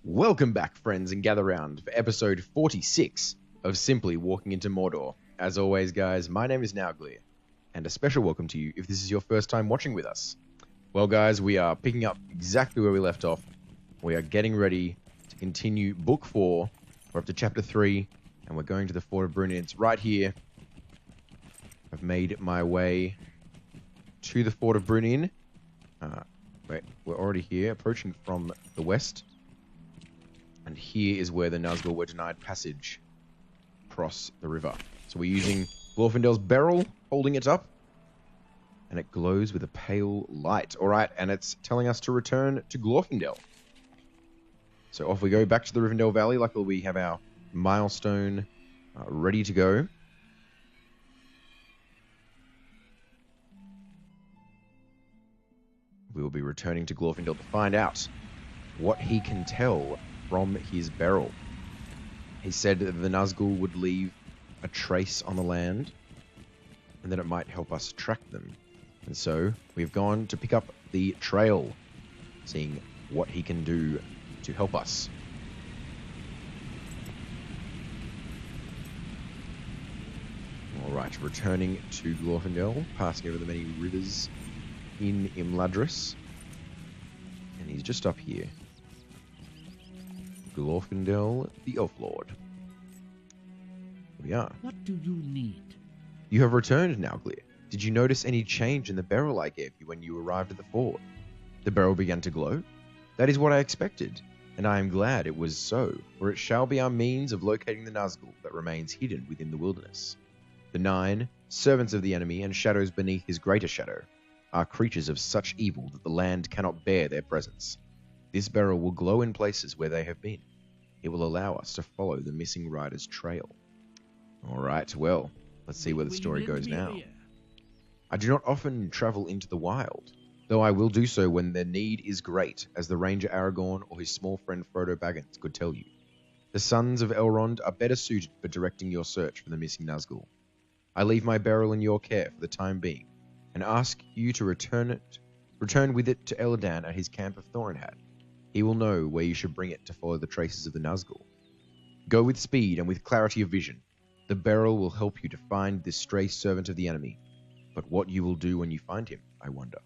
Welcome back, friends, and gather round for episode 46 of Simply Walking into Mordor. As always, guys, my name is Nauglir, and a special welcome to you if this is your first time watching with us. Well, guys, we are picking up exactly where we left off. We are getting ready to continue Book 4. We're up to Chapter 3, and we're going to the Fort of Brunnin. It's right here. I've made my way to the Fort of Brunnin. We're already here, approaching from the west. And here is where the Nazgul were denied passage across the river. So we're using Glorfindel's barrel, holding it up. And it glows with a pale light. Alright, and it's telling us to return to Glorfindel. So off we go back to the Rivendell Valley. Luckily we have our milestone ready to go. We will be returning to Glorfindel to find out what he can tell from his barrel. He said that the Nazgul would leave a trace on the land and that it might help us track them. And so we've gone to pick up the trail, seeing what he can do to help us. Alright, returning to Glorfindel, passing over the many rivers in Imladris. And he's just up here. Glorfindel, the Elf Lord. Here we are. What do you need? You have returned, Nauglir. Did you notice any change in the barrel I gave you when you arrived at the fort? The barrel began to glow? That is what I expected, and I am glad it was so, for it shall be our means of locating the Nazgul that remains hidden within the wilderness. The 9, servants of the enemy and shadows beneath his greater shadow, are creatures of such evil that the land cannot bear their presence. This barrel will glow in places where they have been. It will allow us to follow the missing rider's trail. Alright, well, let's see where the story goes now. I do not often travel into the wild, though I will do so when the need is great, as the Ranger Aragorn or his small friend Frodo Baggins could tell you. The sons of Elrond are better suited for directing your search for the missing Nazgul. I leave my barrel in your care for the time being, and ask you to return with it to Eladan at his camp of Thorinhad. He will know where you should bring it to follow the traces of the Nazgul. Go with speed and with clarity of vision. The barrel will help you to find this stray servant of the enemy. But what you will do when you find him, I wonder.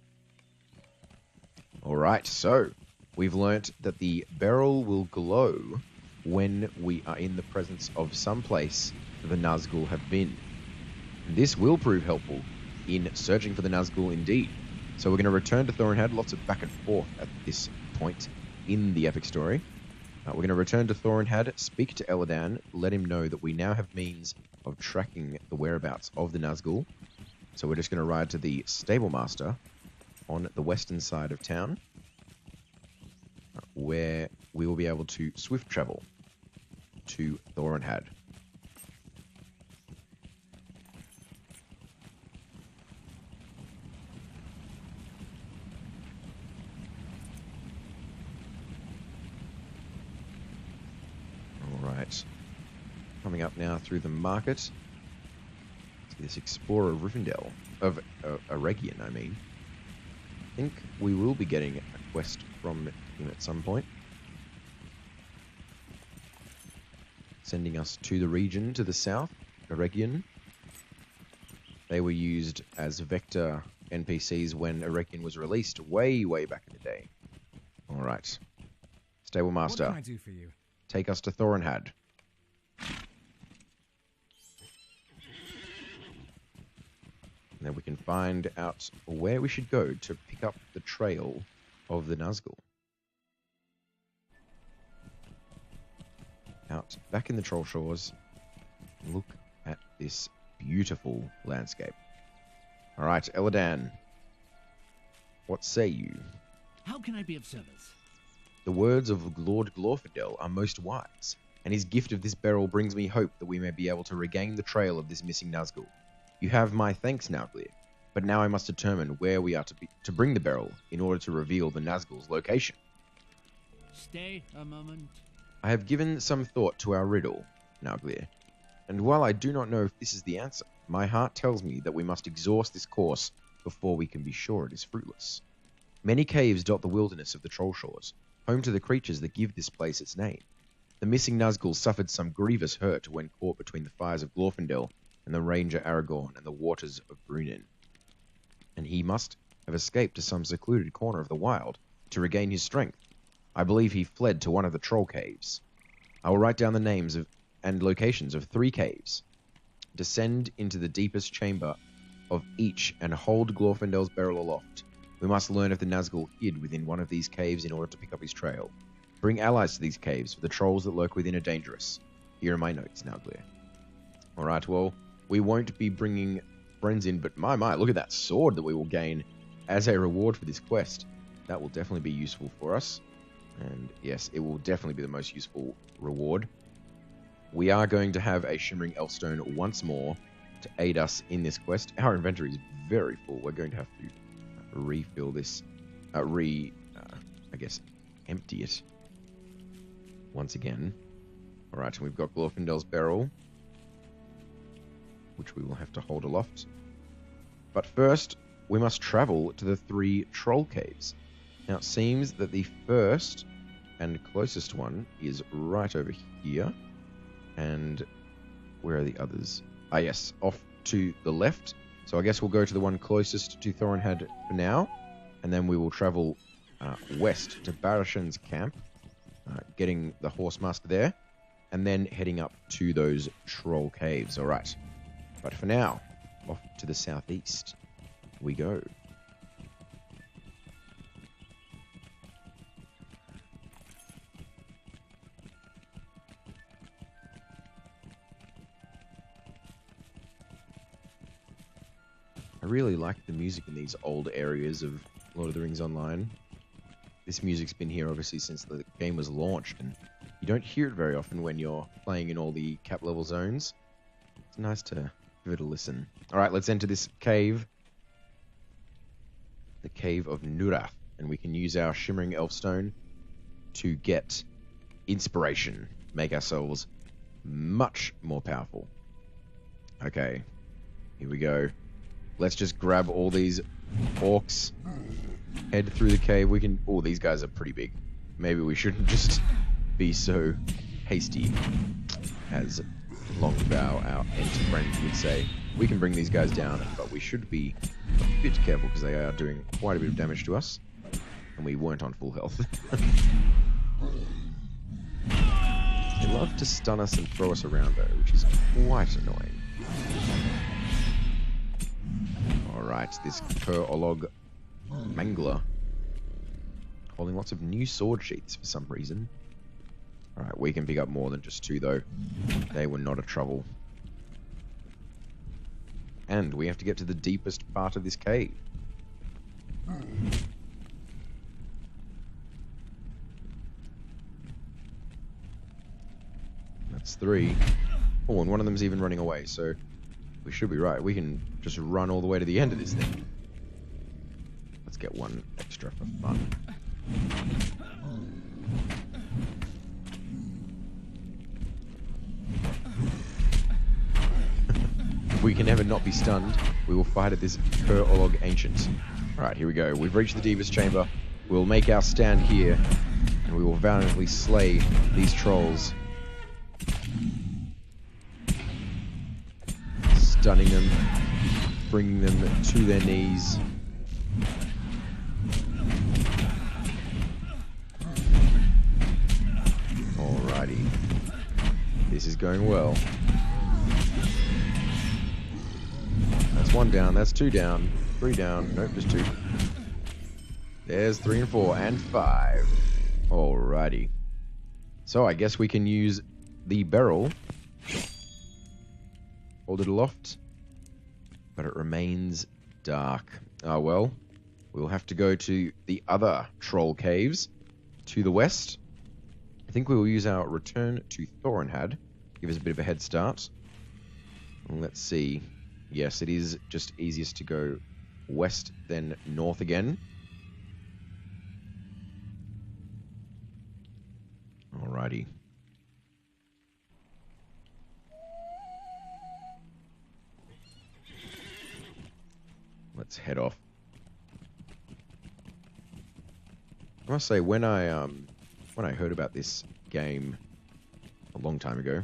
Alright, so we've learnt that the barrel will glow when we are in the presence of some place that the Nazgul have been. And this will prove helpful in searching for the Nazgul indeed. So we're going to return to Thorinhad, lots of back and forth at this point in the epic story. We're going to return to Thorinhad, speak to Eladan, let him know that we now have means of tracking the whereabouts of the Nazgul. So we're just going to ride to the Stable Master on the western side of town, where we will be able to swift travel to Thorinhad. Alright, coming up now through the market to this explorer of Rivendell, of Eregion, I mean. I think we will be getting a quest from him at some point, sending us to the region to the south, Eregion. They were used as vector NPCs when Eregion was released way back in the day. Alright, Stable Master. What can I do for you? Take us to Thorinhad. And then we can find out where we should go to pick up the trail of the Nazgul. Out back in the Troll Shores, look at this beautiful landscape. Alright, Eladan, what say you? How can I be of service? The words of Lord Glorfindel are most wise, and his gift of this barrel brings me hope that we may be able to regain the trail of this missing Nazgul. You have my thanks, Nauglir, but now I must determine where we are to bring the barrel in order to reveal the Nazgul's location. Stay a moment. I have given some thought to our riddle, Nauglir, and while I do not know if this is the answer, my heart tells me that we must exhaust this course before we can be sure it is fruitless. Many caves dot the wilderness of the Troll Shores, home to the creatures that give this place its name. The missing Nazgul suffered some grievous hurt when caught between the fires of Glorfindel and the Ranger Aragorn and the waters of Brunnen. And he must have escaped to some secluded corner of the wild to regain his strength. I believe he fled to one of the troll caves. I will write down the names and locations of 3 caves. Descend into the deepest chamber of each and hold Glorfindel's barrel aloft. We must learn if the Nazgul hid within one of these caves in order to pick up his trail. Bring allies to these caves, for the trolls that lurk within are dangerous. Here are my notes, Nauglir. Alright, well, we won't be bringing friends in, but my, look at that sword that we will gain as a reward for this quest. That will definitely be useful for us. And yes, it will definitely be the most useful reward. We are going to have a Shimmering Elfstone once more to aid us in this quest. Our inventory is very full. We're going to have to refill this, I guess, empty it once again. Alright, and we've got Glorfindel's barrel, which we will have to hold aloft. But first, we must travel to the 3 troll caves. Now, it seems that the first and closest one is right over here. And where are the others? Ah, yes, off to the left. So I guess we'll go to the one closest to Thorinhad for now. And then we will travel west to Barashan's camp, getting the Horsemaster there. And then heading up to those troll caves. All right. But for now, off to the southeast we go. I really like the music in these old areas of Lord of the Rings Online. This music's been here obviously since the game was launched, and you don't hear it very often when you're playing in all the cap level zones. It's nice to give it a listen. Alright, let's enter this cave. The Cave of Nurath. And we can use our Shimmering Elfstone to get inspiration. Make ourselves much more powerful. Okay, here we go. Let's just grab all these orcs. Head through the cave. We can... Oh, these guys are pretty big. Maybe we shouldn't just be so hasty, as Longbow, our ent friend, would say. We can bring these guys down, but we should be a bit careful because they are doing quite a bit of damage to us. And we weren't on full health. They love to stun us and throw us around though, which is quite annoying. Alright, this Kerolog Mangler holding lots of new sword sheaths for some reason. Alright, we can pick up more than just 2 though. They were not a trouble. And we have to get to the deepest part of this cave. That's 3. Oh, and one of them's even running away, so we should be right. We can just run all the way to the end of this thing. Let's get 1 extra for fun. We can never not be stunned. We will fight at this Kerolog Ancient. Alright, here we go. We've reached the deepest chamber. We'll make our stand here, and we will valiantly slay these trolls. Stunning them, bringing them to their knees. Alrighty. This is going well. That's 1 down, that's 2 down, 3 down, nope, just 2. There's 3 and 4 and 5. Alrighty. So I guess we can use the barrel. Hold it aloft. But it remains dark. Ah well. We'll have to go to the other troll caves to the west. I think we will use our return to Thorinhad. Give us a bit of a head start. Let's see. Yes, it is just easiest to go west than north again. Alrighty. Let's head off. I must say, when I when I heard about this game a long time ago,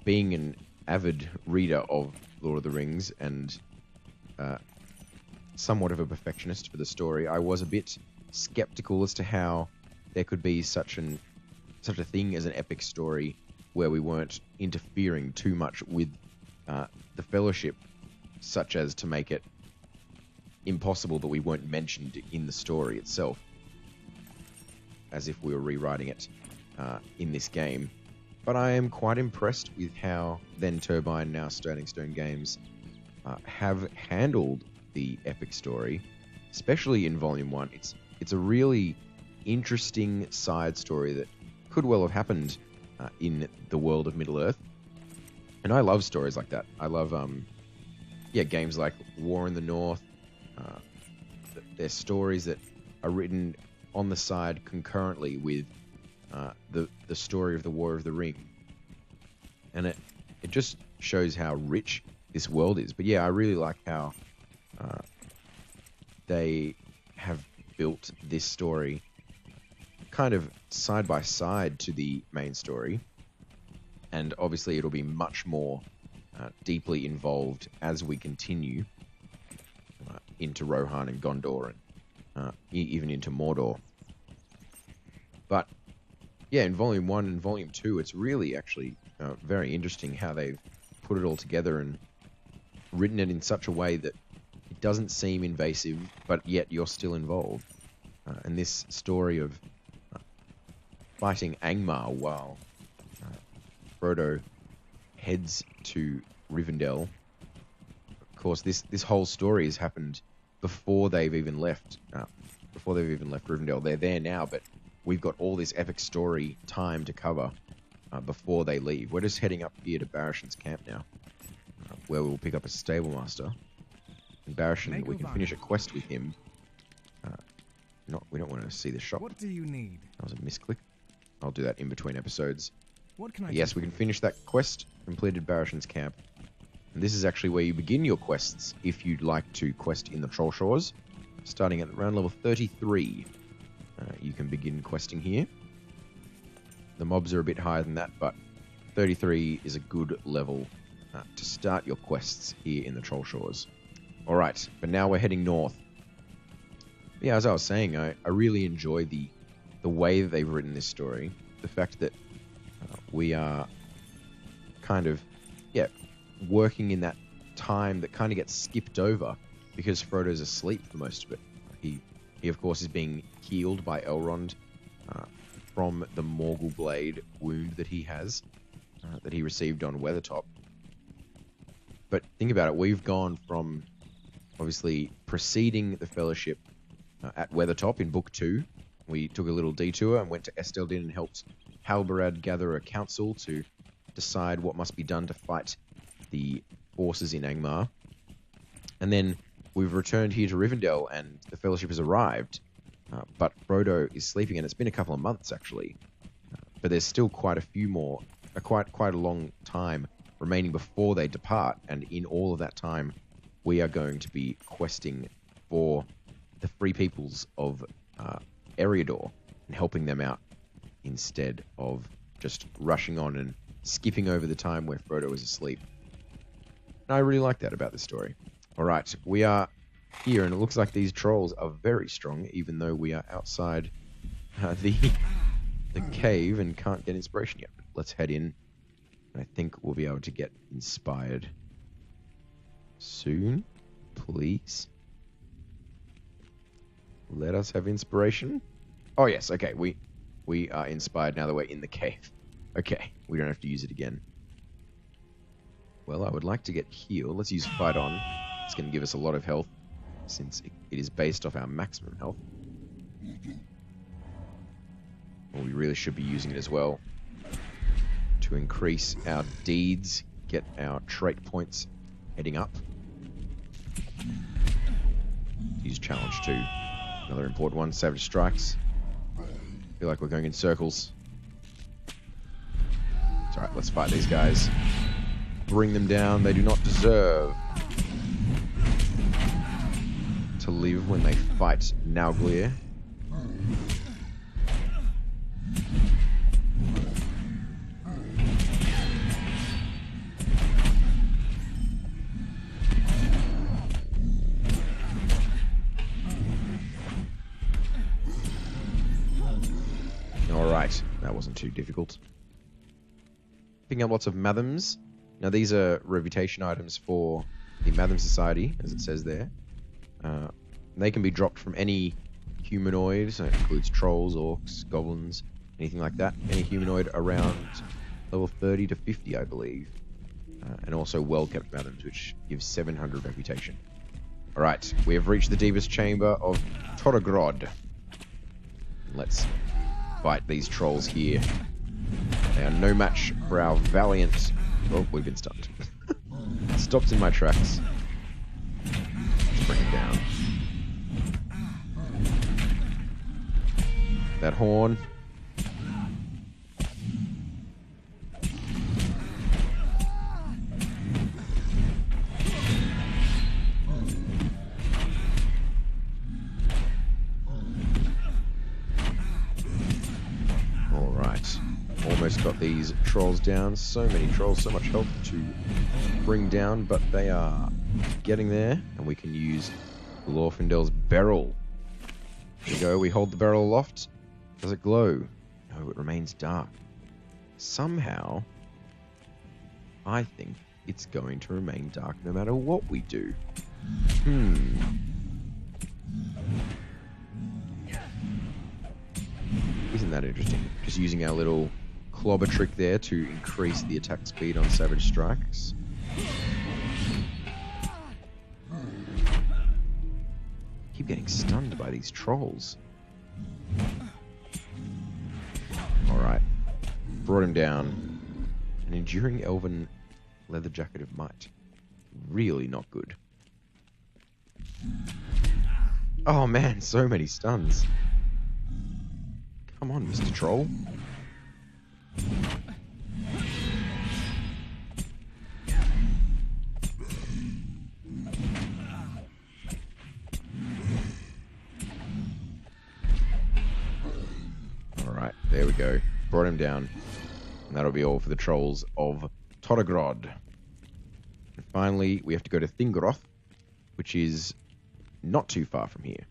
being an avid reader of Lord of the Rings and somewhat of a perfectionist for the story, I was a bit skeptical as to how there could be such a thing as an epic story where we weren't interfering too much with the Fellowship, such as to make it impossible that we weren't mentioned in the story itself, as if we were rewriting it in this game. But I am quite impressed with how then Turbine, now Sterling Stone Games, have handled the epic story, especially in Volume 1. It's a really interesting side story that could well have happened in the world of Middle-earth. And I love stories like that. I love games like War in the North. They're stories that are written on the side concurrently with the story of the War of the Ring. And it just shows how rich this world is. But yeah, I really like how they have built this story kind of side by side to the main story. And obviously it'll be much more deeply involved as we continue into Rohan and Gondor and even into Mordor. But yeah, in Volume 1 and Volume 2, it's really actually very interesting how they've put it all together and written it in such a way that it doesn't seem invasive, but yet you're still involved. And this story of fighting Angmar while Frodo heads to Rivendell. Of course, this whole story has happened before they've even left. Rivendell. They're there now, but we've got all this epic story time to cover before they leave. We're just heading up here to Barishan's camp now, where we'll pick up a stable master. And Barishan, we can finish a quest with him. We don't want to see the shop. What do you need? That was a misclick. I'll do that in between episodes. What can I Yes, do? we can finish that quest. Completed Barishan's camp. And this is actually where you begin your quests if you'd like to quest in the Troll Shores. Starting at around level 33, you can begin questing here. The mobs are a bit higher than that, but 33 is a good level to start your quests here in the Troll Shores. Alright, but now we're heading north. Yeah, as I was saying, I really enjoy the way that they've written this story. The fact that we are kind of, working in that time that kind of gets skipped over because Frodo's asleep for most of it. He of course is being healed by Elrond from the Morgul blade wound that he has, that he received on Weathertop. But think about it, we've gone from obviously preceding the Fellowship at Weathertop in Book 2. We took a little detour and went to Esteldin and helped Halbarad gather a council to decide what must be done to fight the forces in Angmar. And then we've returned here to Rivendell and the Fellowship has arrived, but Frodo is sleeping, and it's been a couple of months actually. But there's still quite a few more, quite a long time remaining before they depart, and in all of that time we are going to be questing for the free peoples of Eriador and helping them out instead of just rushing on and skipping over the time where Frodo is asleep. And I really like that about this story. Alright, we are here, and it looks like these trolls are very strong, even though we are outside the cave and can't get inspiration yet. Let's head in, and I think we'll be able to get inspired soon. Please. Let us have inspiration. Oh yes, okay, we are inspired now that we're in the cave. Okay, we don't have to use it again. Well, I would like to get healed. Let's use Fight On. It's going to give us a lot of health, since it is based off our maximum health. Well, we really should be using it as well to increase our deeds, get our trait points heading up. Use Challenge 2. Another important one, Savage Strikes. Feel like we're going in circles. It's alright, let's fight these guys. Bring them down. They do not deserve to live when they fight Nauglir. Alright, that wasn't too difficult. Picking up lots of Mathams. Now these are reputation items for the Matham Society, as it says there. They can be dropped from any humanoid, so it includes trolls, orcs, goblins, anything like that. Any humanoid around level 30 to 50, I believe. And also well-kept Mathams, which gives 700 reputation. Alright, we have reached the deepest chamber of Torogrod. Let's fight these trolls here. They are no match for our valiant... Oh, we've been stunned. Stopped in my tracks. Let's bring it down. That horn. Alright. Almost got these trolls down. So many trolls, so much health to bring down, but they are getting there, and we can use Glorfindel's barrel. There we go, we hold the barrel aloft. Does it glow? No, it remains dark. Somehow, I think it's going to remain dark no matter what we do. Isn't that interesting? Just using our little clobber trick there to increase the attack speed on Savage Strikes. Keep getting stunned by these trolls. Alright. Brought him down. An enduring elven leather jacket of might. Really not good. Oh man, so many stuns. Come on, Mr. Troll. Alright, there we go. Brought him down. And that'll be all for the trolls of Torogrod. And finally, we have to go to Thingroth, which is not too far from here.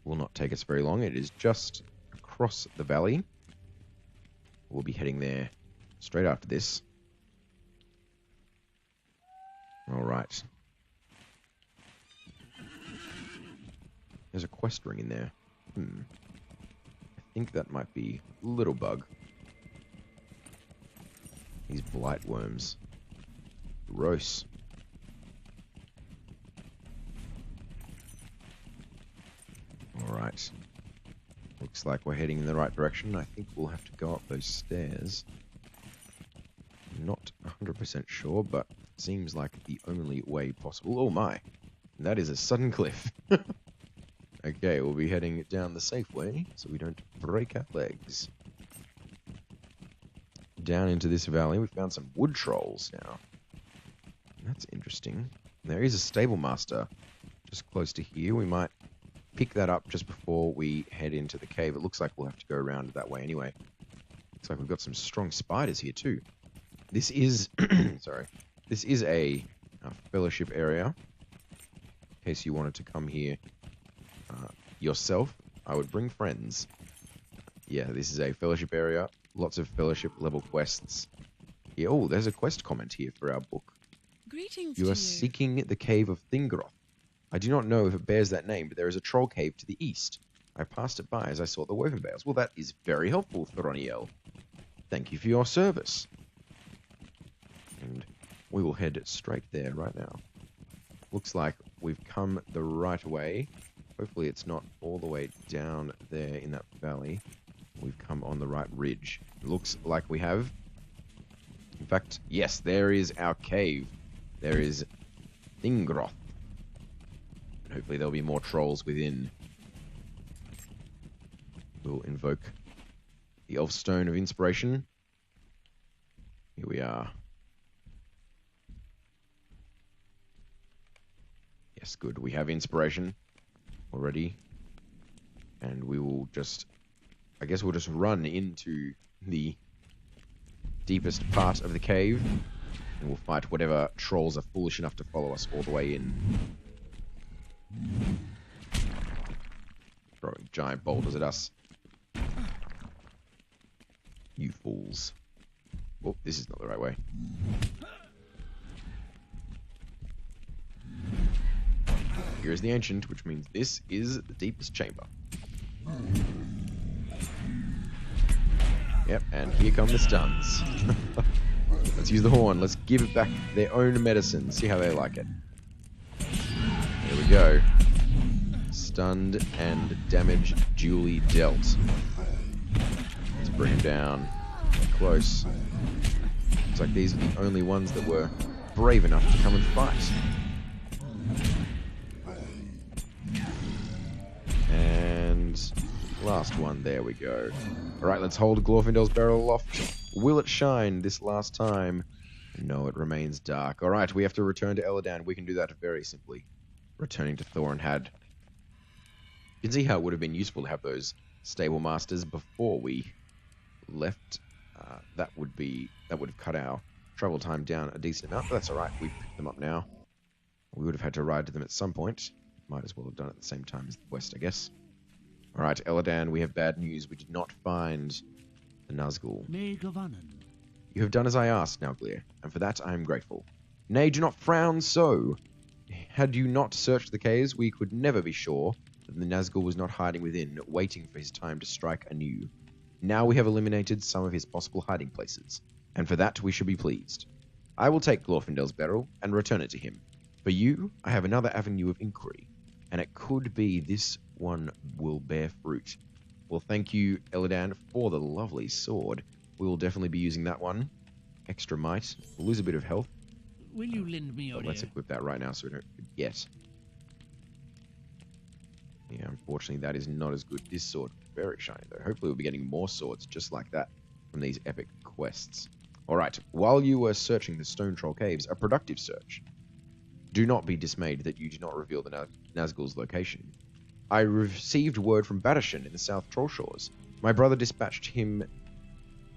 Will not take us very long. It is just across the valley. We'll be heading there straight after this. Alright. There's a quest ring in there. I think that might be Little Bug. These blight worms. Gross. Alright. Looks like we're heading in the right direction. I think we'll have to go up those stairs. Not 100% sure, but seems like the only way possible. Oh my! That is a sudden cliff. Okay, we'll be heading down the safe way, so we don't break our legs. Down into this valley, we found some wood trolls now. That's interesting. There is a stable master just close to here. We might pick that up just before we head into the cave. It looks like we'll have to go around that way anyway. Looks like we've got some strong spiders here too. This is, sorry, this is a fellowship area. In case you wanted to come here yourself, I would bring friends. Yeah, this is a fellowship area. Lots of fellowship level quests. Yeah, oh, there's a quest comment here for our book. Greetings You to are seeking the cave of Thingroth. I do not know if it bears that name, but there is a troll cave to the east. I passed it by as I saw the woven bales. Well, that is very helpful, Thoroniel. Thank you for your service. And we will head straight there right now. Looks like we've come the right way. Hopefully it's not all the way down there in that valley. We've come on the right ridge. It looks like we have. In fact, yes, there is our cave. There is Thingroth. Hopefully there'll be more trolls within. We'll invoke the Elf Stone of Inspiration. Here we are. Yes, good. We have Inspiration already. And we will just... I guess we'll just run into the deepest part of the cave. And we'll fight whatever trolls are foolish enough to follow us all the way in. Throwing giant boulders at us. You fools. Oh, this is not the right way. Here is the ancient, which means this is the deepest chamber. Yep, and here come the stuns. Let's use the horn. Let's give it back their own medicine. See how they like it. There we go. Stunned and damage duly dealt. Let's bring him down. Close. Looks like these are the only ones that were brave enough to come and fight. And last one. There we go. Alright, let's hold Glorfindel's barrel aloft. Will it shine this last time? No, it remains dark. Alright, we have to return to Eladan. We can do that very simply. Returning to Thorinhad. You can see how it would have been useful to have those stable masters before we left. That would have cut our travel time down a decent amount, but that's alright. We've picked them up now. We would have had to ride to them at some point. Might as well have done it at the same time as the West, I guess. Alright, Eladan, we have bad news. We did not find the Nazgul. You have done as I asked, Nauglir, and for that I am grateful. Nay, do not frown so. Had you not searched the caves, we could never be sure that the Nazgul was not hiding within, waiting for his time to strike anew. Now we have eliminated some of his possible hiding places, and for that we should be pleased. I will take Glorfindel's barrel and return it to him. For you, I have another avenue of inquiry, and it could be this one will bear fruit. Well, thank you, Eladan, for the lovely sword. We will definitely be using that one. Extra might. We'll lose a bit of health. Will you lend me your Let's ear? equip that right now so we don't forget. Yeah, unfortunately, that is not as good. This sword, very shiny, though. Hopefully, we'll be getting more swords just like that from these epic quests. Alright, while you were searching the Stone Troll Caves, a productive search. Do not be dismayed that you did not reveal the Nazgul's location. I received word from Badashan in the South Troll Shores. My brother dispatched him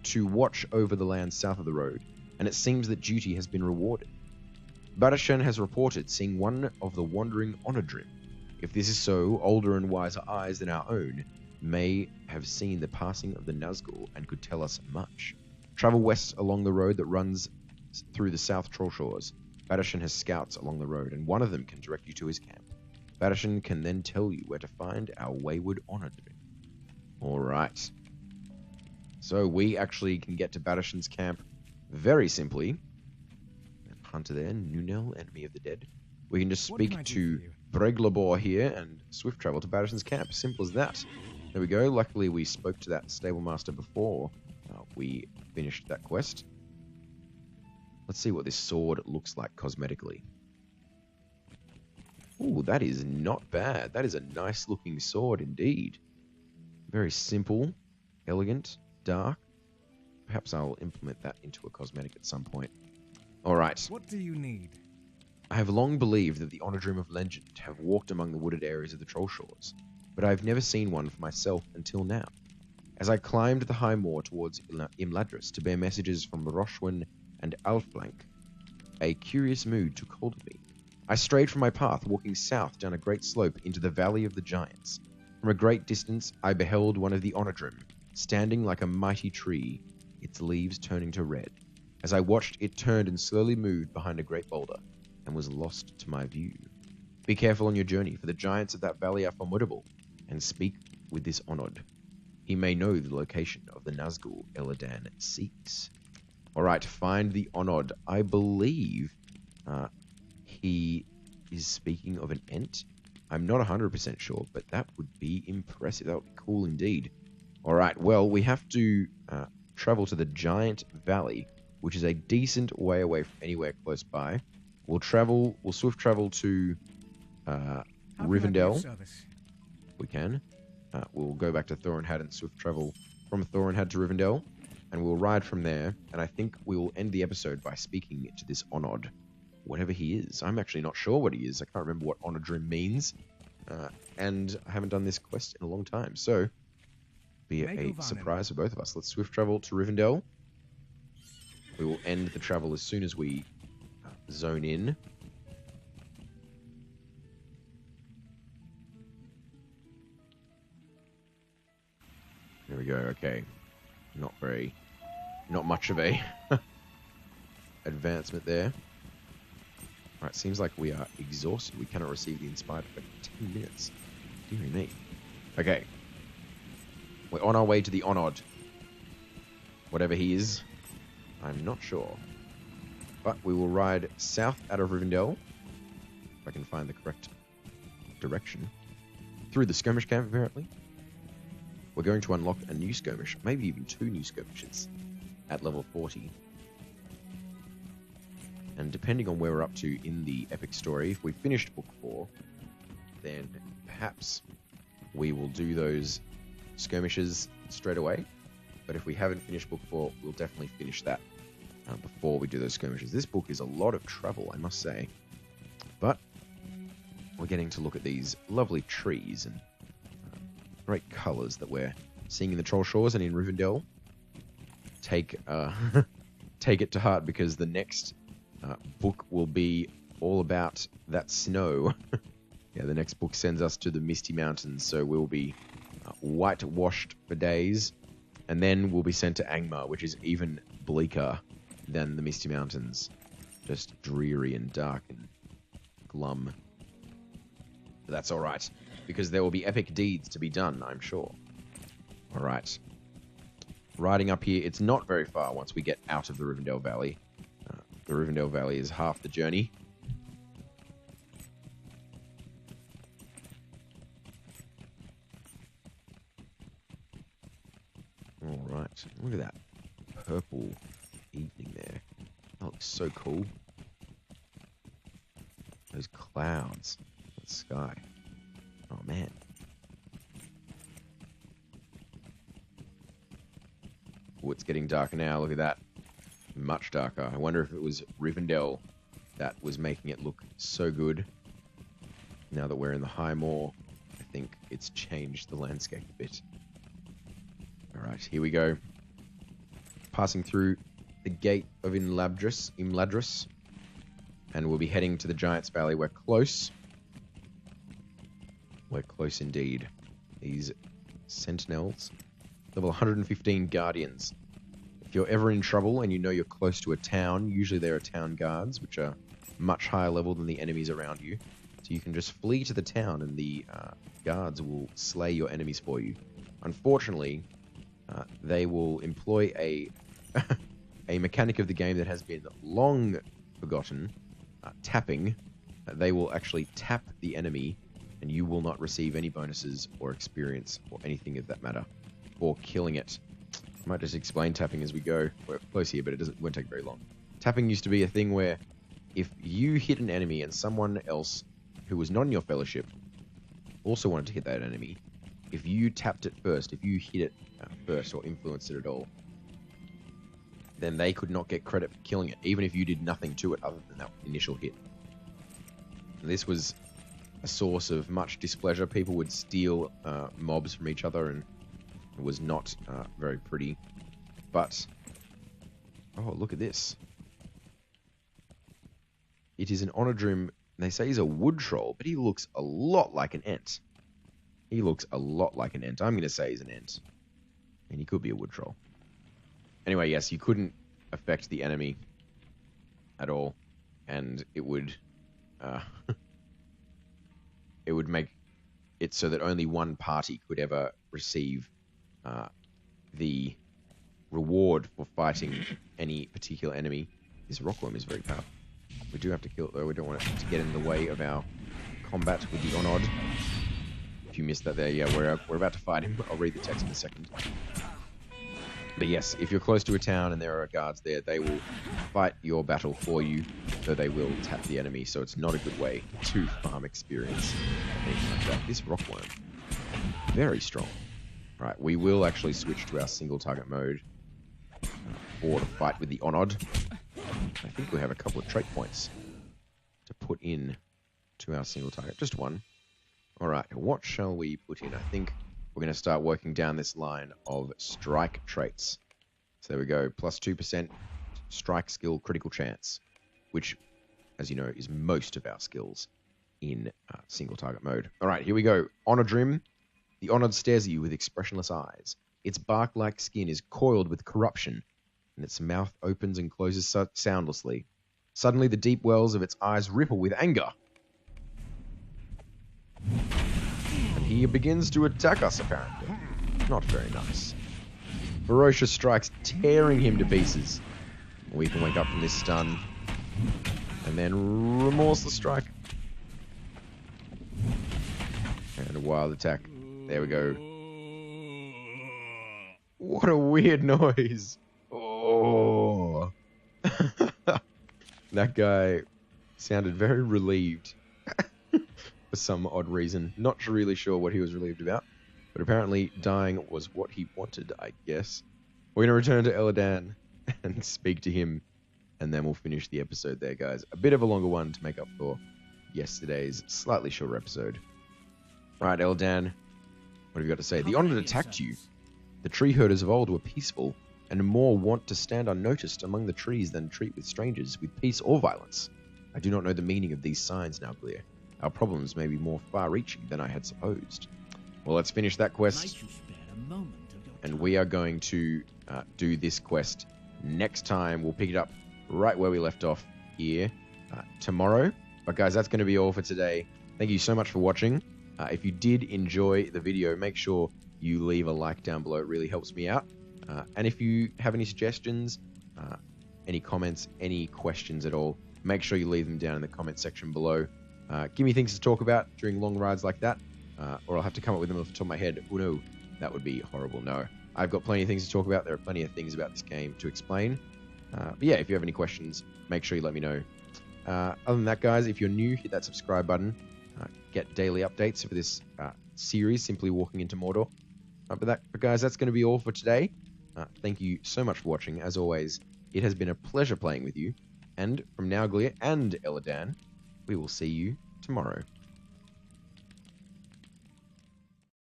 to watch over the land south of the road, and it seems that duty has been rewarded. Badashan has reported seeing one of the wandering Onodrim. If this is so, older and wiser eyes than our own may have seen the passing of the Nazgul and could tell us much. Travel west along the road that runs through the South Troll Shores. Badashan has scouts along the road, and one of them can direct you to his camp. Badashan can then tell you where to find our wayward Onodrim. Alright. So we actually can get to Badashan's camp very simply. Hunter there, Nunel, enemy of the dead. We can just speak to Breglabor here and swift travel to Badashan's camp. Simple as that. There we go. Luckily we spoke to that stable master before we finished that quest. Let's see what this sword looks like cosmetically. Ooh, that is not bad. That is a nice looking sword indeed. Very simple, elegant, dark. Perhaps I'll implement that into a cosmetic at some point. Alright. What do you need? I have long believed that the Onodrim of legend have walked among the wooded areas of the Troll Shores, but I have never seen one for myself until now. As I climbed the high moor towards Imladris to bear messages from Roshwan and Alflank, a curious mood took hold of me. I strayed from my path, walking south down a great slope into the Valley of the Giants. From a great distance, I beheld one of the Onodrim, standing like a mighty tree, its leaves turning to red. As I watched, it turned and slowly moved behind a great boulder, and was lost to my view. Be careful on your journey, for the giants of that valley are formidable, and speak with this Onod. He may know the location of the Nazgul Eladan seeks. Alright, find the Onod. I believe he is speaking of an Ent. I'm not 100% sure, but that would be impressive. That would be cool indeed. Alright, well, we have to travel to the Giant Valley, which is a decent way away from anywhere close by. We'll swift travel to Rivendell. We can. We'll go back to Thorinhad and swift travel from Thorinhad to Rivendell, and we'll ride from there. And I think we will end the episode by speaking to this Onod, whatever he is. I'm actually not sure what he is. I can't remember what Onodrim means, and I haven't done this quest in a long time, so be a surprise for both of us. Let's swift travel to Rivendell. We will end the travel as soon as we zone in. There we go. Okay. Not very not much of a advancement there. Alright, seems like we are exhausted. We cannot receive the Inspired for 10 minutes. Dear me. Okay. We're on our way to the Onod. Whatever he is, I'm not sure. But we will ride south out of Rivendell, if I can find the correct direction, through the skirmish camp, apparently. We're going to unlock a new skirmish, maybe even 2 new skirmishes, at level 40. And depending on where we're up to in the epic story, if we finished book 4, then perhaps we will do those skirmishes straight away. But if we haven't finished book 4, we'll definitely finish that before we do those skirmishes. This book is a lot of travel, I must say. But we're getting to look at these lovely trees and great colours that we're seeing in the Troll Shores and in Rivendell. Take it to heart, because the next book will be all about that snow. Yeah, the next book sends us to the Misty Mountains, so we'll be whitewashed for days, and then we'll be sent to Angmar, which is even bleaker than the Misty Mountains. Just dreary and dark and glum. But that's alright, because there will be epic deeds to be done, I'm sure. Alright. Riding up here, it's not very far once we get out of the Rivendell Valley. The Rivendell Valley is half the journey. Alright, look at that purple evening there. That looks so cool. Those clouds, the sky. Oh man. Oh, it's getting darker now, look at that. Much darker. I wonder if it was Rivendell that was making it look so good. Now that we're in the High Moor, I think it's changed the landscape a bit. Alright, here we go. Passing through the gate of Imladris. And we'll be heading to the Giants Valley. We're close. We're close indeed. These sentinels. Level 115 guardians. If you're ever in trouble and you know you're close to a town, usually there are town guards, which are much higher level than the enemies around you. So you can just flee to the town and the guards will slay your enemies for you. Unfortunately, they will employ a a mechanic of the game that has been long forgotten, tapping. They will actually tap the enemy and you will not receive any bonuses or experience or anything of that matter for killing it. I might just explain tapping as we go. We're close here, but won't take very long. Tapping used to be a thing where if you hit an enemy and someone else who was not in your fellowship also wanted to hit that enemy, if you tapped it first, if you hit it first or influenced it at all, then they could not get credit for killing it, even if you did nothing to it other than that initial hit. This was a source of much displeasure. People would steal mobs from each other, and it was not very pretty. But, oh, look at this. It is an Onodrim. They say he's a wood troll, but he looks a lot like an ent. He looks a lot like an ent. I'm going to say he's an ent. And he could be a wood troll. Anyway, yes, you couldn't affect the enemy at all. And it would... it would make it so that only one party could ever receive the reward for fighting any particular enemy. This rockworm is very powerful. We do have to kill it, though. We don't want it to get in the way of our combat with the Onod. If you missed that there, yeah, we're about to fight him. I'll read the text in a second. But yes, if you're close to a town and there are guards there, they will fight your battle for you, so they will tap the enemy, so it's not a good way to farm experience. Anything like that. This rockworm, very strong. Right, we will actually switch to our single target mode for the fight with the Onod. I think we have a couple of trait points to put in to our single target. Just one. Alright, what shall we put in? I think we're going to start working down this line of strike traits. So there we go. Plus 2% strike skill critical chance, which, as you know, is most of our skills in single target mode. Alright, here we go. Onodrim. The Onod stares at you with expressionless eyes. Its bark-like skin is coiled with corruption. and its mouth opens and closes soundlessly. Suddenly, the deep wells of its eyes ripple with anger. And he begins to attack us, apparently. Not very nice. Ferocious strikes tearing him to pieces. We can wake up from this stun. And then remorseless strike. And a wild attack. There we go. What a weird noise. Oh. That guy sounded very relieved for some odd reason. Not really sure what he was relieved about. But apparently dying was what he wanted, I guess. We're going to return to Eladan and speak to him. And then we'll finish the episode there, guys. A bit of a longer one to make up for yesterday's slightly shorter episode. Alright, Eladan. What have you got to say? The Honored attacked you. The tree herders of old were peaceful, and more want to stand unnoticed among the trees than treat with strangers with peace or violence. I do not know the meaning of these signs, Nauglir. Our problems may be more far-reaching than I had supposed. Well, let's finish that quest. And we are going to do this quest next time. We'll pick it up right where we left off here tomorrow. But guys, that's going to be all for today. Thank you so much for watching. If you did enjoy the video, make sure you leave a like down below. It really helps me out. And if you have any suggestions, any comments, any questions at all, make sure you leave them down in the comment section below. Give me things to talk about during long rides like that, or I'll have to come up with them off the top of my head. Oh no, that would be horrible. No, I've got plenty of things to talk about. There are plenty of things about this game to explain. But yeah, if you have any questions, make sure you let me know. Other than that, guys, if you're new, hit that subscribe button. Get daily updates for this series, Simply Walking into Mordor. But guys, that's going to be all for today. Thank you so much for watching. As always, it has been a pleasure playing with you. And from Nauglir and Eladan, we will see you tomorrow.